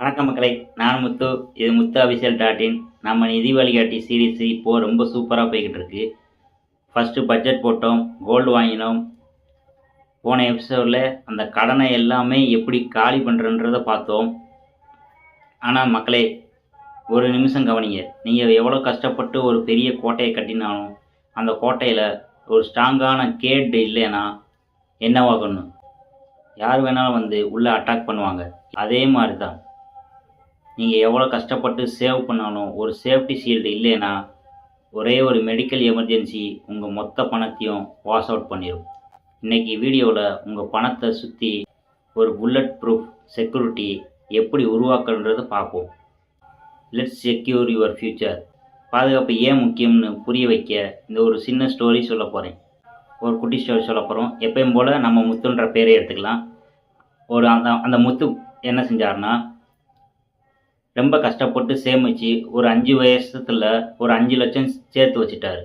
வணக்கம் மக்களை, நான் முத்து. இது முத்து அபிஷியல் .in. நம்ம நிதி வழிகாட்டி சீரீஸ் இப்போது ரொம்ப சூப்பராக போய்கிட்டு இருக்கு. ஃபஸ்ட்டு பட்ஜெட் போட்டோம், கோல்டு வாங்கினோம். போன எபிசோடில் அந்த கடனை எல்லாமே எப்படி காலி பண்ணுறன்றதை பார்த்தோம். ஆனால் மக்களே, ஒரு நிமிஷம் கவனிங்க. நீங்கள் எவ்வளோ கஷ்டப்பட்டு ஒரு பெரிய கோட்டையை கட்டினாலும் அந்த கோட்டையில் ஒரு ஸ்ட்ராங்கான கேட் இல்லைன்னா என்னவாகணும்? யார் வேணாலும் வந்து உள்ளே அட்டாக் பண்ணுவாங்க. அதே மாதிரி தான் நீங்கள் எவ்வளோ கஷ்டப்பட்டு சேவ் பண்ணாலும் ஒரு சேஃப்டி ஷீல்டு இல்லைன்னா ஒரே ஒரு மெடிக்கல் எமர்ஜென்சி உங்கள் மொத்த பணத்தையும் வாஷ் அவுட் பண்ணிடும். இன்றைக்கி வீடியோவில் உங்கள் பணத்தை சுற்றி ஒரு புல்லட் ப்ரூஃப் செக்யூரிட்டி எப்படி உருவாக்குன்றதை பார்ப்போம். Let's secure your future. பாதுகாப்பு ஏன் முக்கியம்னு புரிய வைக்க இந்த ஒரு சின்ன ஸ்டோரி சொல்ல போகிறேன். ஒரு குட்டி ஸ்டோரி சொல்ல போகிறோம். எப்பயும் போல் நம்ம முத்துன்ற பேரை எடுத்துக்கலாம். அந்த முத்து என்ன செஞ்சார்னா, ரொம்ப கஷ்டப்பட்டு சேமித்து ஒரு 5 வருஷத்தில் ஒரு 5 லட்சம் சேர்த்து வச்சிட்டார்.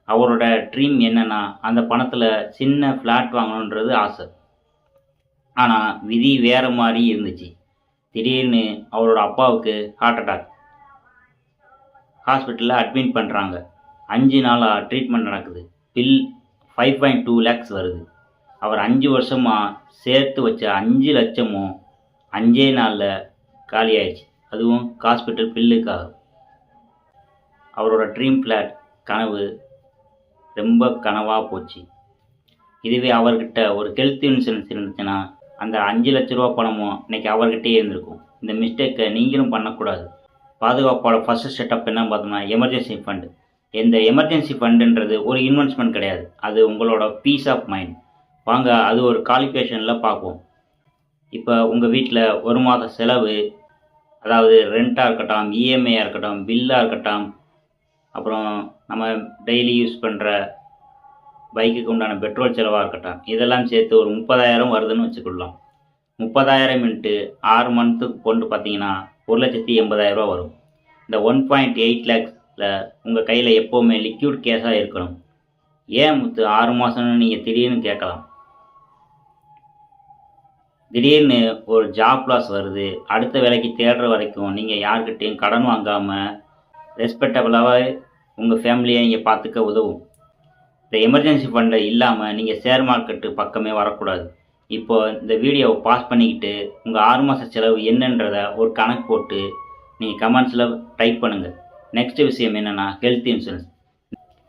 அவரோட ட்ரீம் என்னென்னா, அந்த பணத்தில் சின்ன ஃப்ளாட் வாங்கணுன்றது ஆசை. ஆனால் விதி வேறு மாதிரி இருந்துச்சு. திடீர்னு அவரோட அப்பாவுக்கு ஹார்ட் அட்டாக். ஹாஸ்பிட்டலில் அட்மிட் பண்ணுறாங்க. 5 நாளாக ட்ரீட்மெண்ட் நடக்குது. பில் 5.2 lakhs வருது. அவர் 5 வருஷமாக சேர்த்து வச்ச 5 லட்சமும் 5 நாளில் காலி ஆயிடுச்சு. அதுவும் ஹாஸ்பிட்டல் பில்லுக்காக. அவரோட ட்ரீம் ஃப்ளாட் கனவு ரொம்ப கனவாக போச்சு. இதுவே அவர்கிட்ட ஒரு ஹெல்த் இன்சூரன்ஸ் இருந்துச்சுன்னா அந்த 5 லட்ச ரூபா பணமும் இன்றைக்கி அவர்கிட்டே இருந்திருக்கும். இந்த மிஸ்டேக்கை நீங்களும் பண்ணக்கூடாது. பாதுகாப்போட ஃபஸ்ட்டு செட்டப் என்ன பார்த்தோம்னா, எமர்ஜென்சி ஃபண்டு. இந்த எமர்ஜென்சி ஃபண்டுன்றது ஒரு இன்வெஸ்ட்மெண்ட் கிடையாது, அது உங்களோட பீஸ் ஆஃப் மைண்ட். வாங்க அது ஒரு கால்குலேஷனில் பார்ப்போம். இப்போ உங்கள் வீட்டில் ஒரு மாத செலவு, அதாவது ரெண்ட்டாக இருக்கட்டும், இஎம்ஐயாக இருக்கட்டும், பில்லாக இருக்கட்டும், அப்புறம் நம்ம டெய்லி யூஸ் பண்ணுற பைக்குக்கு உண்டான பெட்ரோல் செலவாக இருக்கட்டும், இதெல்லாம் சேர்த்து ஒரு 30,000 வருதுன்னு வச்சுக்கொள்ளலாம். 30,000 × 6 மந்த்துக்கு கொண்டு பார்த்தீங்கன்னா 1,80,000 வரும். இந்த 1.8 lakhsல உங்கள் கையில் எப்போவுமே லிக்யூட் கேஷாக இருக்கணும். ஏன் முத்து 6 மாதம்னு நீங்கள் திடீர்னு கேட்கலாம். திடீர்னு ஒரு ஜாப் லாஸ் வருது. அடுத்த வேலைக்கு தேடுற வரைக்கும் நீங்கள் யார்கிட்டையும் கடன் வாங்காமல் ரெஸ்பெக்டபுளாக உங்கள் ஃபேமிலியை நீங்கள் பார்த்துக்க உதவும். இந்த எமர்ஜென்சி ஃபண்டை இல்லாமல் நீங்கள் ஷேர் மார்க்கெட்டு பக்கமே வரக்கூடாது. இப்போது இந்த வீடியோவை பாஸ் பண்ணிக்கிட்டு உங்கள் 6 மாத செலவு என்னன்றதை ஒரு கணக்கு போட்டு நீங்கள் கமெண்ட்ஸில் டைப் பண்ணுங்கள். நெக்ஸ்ட் விஷயம் என்னென்னா, ஹெல்த் இன்சூரன்ஸ்.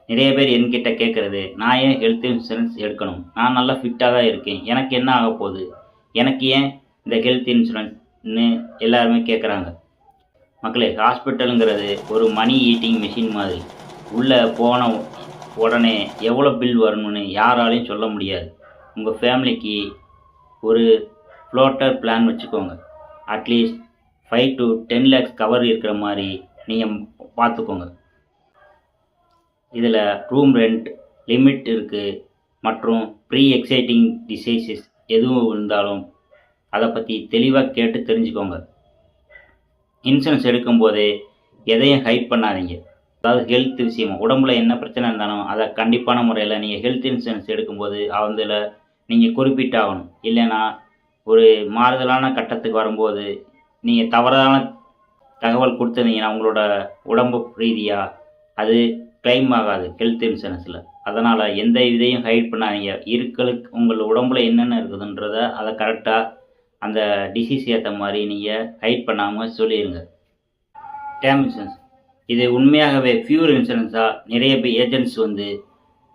நிறைய பேர் என்கிட்ட கேட்குறது, நான் ஏன் ஹெல்த் இன்சூரன்ஸ் எடுக்கணும்? நான் நல்லா ஃபிட்டாக தான் இருக்கேன், எனக்கு என்ன ஆக போகுது, எனக்கு ஏன் இந்த ஹெல்த் இன்சூரன்ஸ்னு எல்லாருமே கேட்குறாங்க. மக்களே, ஹாஸ்பிட்டலுங்கிறது ஒரு மணி ஈட்டிங் மிஷின் மாதிரி. உள்ளே போன உடனே எவ்வளோ பில் வரணும்னு யாராலையும் சொல்ல முடியாது. உங்கள் ஃபேமிலிக்கு ஒரு ஃப்ளோட்டர் பிளான் வச்சுக்கோங்க. அட்லீஸ்ட் 5 to 10 lakhs கவர் இருக்கிற மாதிரி நீங்கள் பார்த்துக்கோங்க. இதில் ரூம் ரெண்ட் லிமிட் இருக்குது மற்றும் ப்ரீ எக்ஸைட்டிங் டிசீசஸ் எதுவும் இருந்தாலும் அதை பற்றி தெளிவாக கேட்டு தெரிஞ்சுக்கோங்க. இன்சூரன்ஸ் எடுக்கும்போதே எதையும் ஹைட் பண்ணாதீங்க. அதாவது ஹெல்த் விஷயமா, உடம்புல என்ன பிரச்சனை இருந்தாலும் அதை கண்டிப்பான முறையில் நீங்கள் ஹெல்த் இன்சூரன்ஸ் எடுக்கும்போது அதில் நீங்கள் குறிப்பிட்டாகணும். இல்லைன்னா ஒரு மாறுதலான கட்டத்துக்கு வரும்போது நீங்கள் தவறான தகவல் கொடுத்துருந்தீங்கன்னா உங்களோட உடம்பு ரீதியாக அது கிளைம் ஆகாது ஹெல்த் இன்சூரன்ஸில். அதனால் எந்த இதையும் ஹைட் பண்ணாதீங்க. இருக்கிறதுக்கு உங்கள் உடம்புல என்னென்ன இருக்குதுன்றதை அதை கரெக்டாக அந்த டிசீஸ் ஏற்ற மாதிரி நீங்கள் ஹைட் பண்ணாமல் சொல்லிடுங்க. டேர்ம் இன்சூரன்ஸ், இது உண்மையாகவே பியூர் இன்சூரன்ஸாக நிறைய பேர் ஏஜென்ட்ஸ் வந்து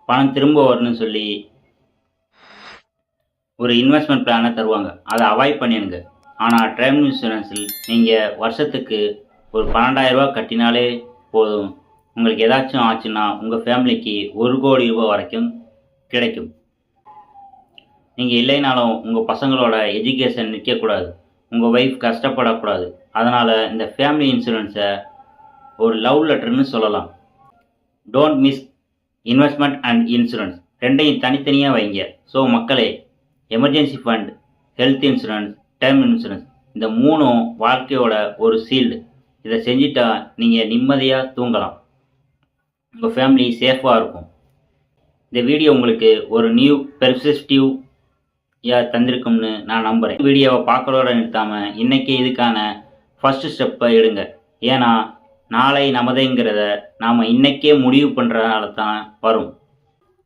பணம் திரும்ப வரணும்னு சொல்லி ஒரு இன்வெஸ்ட்மெண்ட் பிளானை தருவாங்க. அதை அவாய்ட் பண்ணிடுங்க. ஆனால் டேர்ம் இன்சூரன்ஸில் நீங்கள் வருஷத்துக்கு ஒரு 12,000 ரூபா கட்டினாலே போதும். உங்களுக்கு ஏதாச்சும் ஆச்சுன்னா உங்கள் ஃபேமிலிக்கு 1 கோடி ரூபாய் வரைக்கும் கிடைக்கும். நீங்கள் இல்லைனாலும் உங்கள் பசங்களோட எஜுகேஷன் நிற்கக்கூடாது, உங்கள் ஒய்ஃப் கஷ்டப்படக்கூடாது. அதனால் இந்த ஃபேமிலி இன்சூரன்ஸை ஒரு லவ் லெட்டர்னு சொல்லலாம். Don't miss investment and insurance, ரெண்டையும் தனித்தனியாக வைங்க. ஸோ மக்களே, emergency fund, health insurance, term insurance, இந்த 3ம் வாழ்க்கையோட ஒரு ஷீல்டு. இதை செஞ்சுட்டா நீங்கள் நிம்மதியாக தூங்கலாம், உங்கள் ஃபேமிலி சேஃபாக இருக்கும். இந்த வீடியோ உங்களுக்கு ஒரு நியூ பெர்ஸ்பெக்டிவ் தந்திருக்கும்னு நான் நம்புகிறேன். வீடியோவை பார்க்குறோட நிறுத்தாமல் இன்றைக்கி இதுக்கான ஃபஸ்ட்டு ஸ்டெப்பை எடுங்க. ஏன்னா நாளை நமதேங்கிறத நாம் இன்றைக்கே முடிவு பண்ணுறதால தான் வரும்.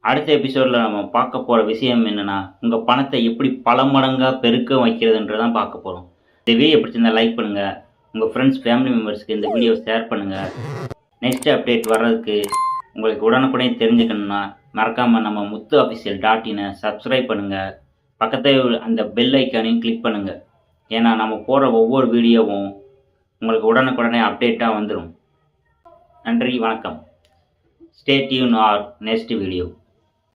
அடுத்த எபிசோடில் நம்ம பார்க்க போகிற விஷயம் என்னென்னா, உங்கள் பணத்தை எப்படி பல மடங்காக பெருக்க வைக்கிறதுன்றதான் பார்க்க போகிறோம். இந்த வீடியோ பிடிச்சிருந்தால் லைக் பண்ணுங்கள். உங்கள் ஃப்ரெண்ட்ஸ் ஃபேமிலி மெம்பர்ஸ்க்கு இந்த வீடியோவை ஷேர் பண்ணுங்கள். நெக்ஸ்ட் அப்டேட் வர்றதுக்கு உங்களுக்கு உடனுக்குடனே தெரிஞ்சுக்கணுன்னா மறக்காமல் நம்ம muthuofficial.in சப்ஸ்கிரைப் பண்ணுங்கள். பக்கத்தில் அந்த பெல் ஐக்கானையும் கிளிக் பண்ணுங்கள். ஏன்னா நம்ம போடுற ஒவ்வொரு வீடியோவும் உங்களுக்கு உடனுக்குடனே அப்டேட்டாக வந்துடும். நன்றி, வணக்கம். Stay tuned our next video.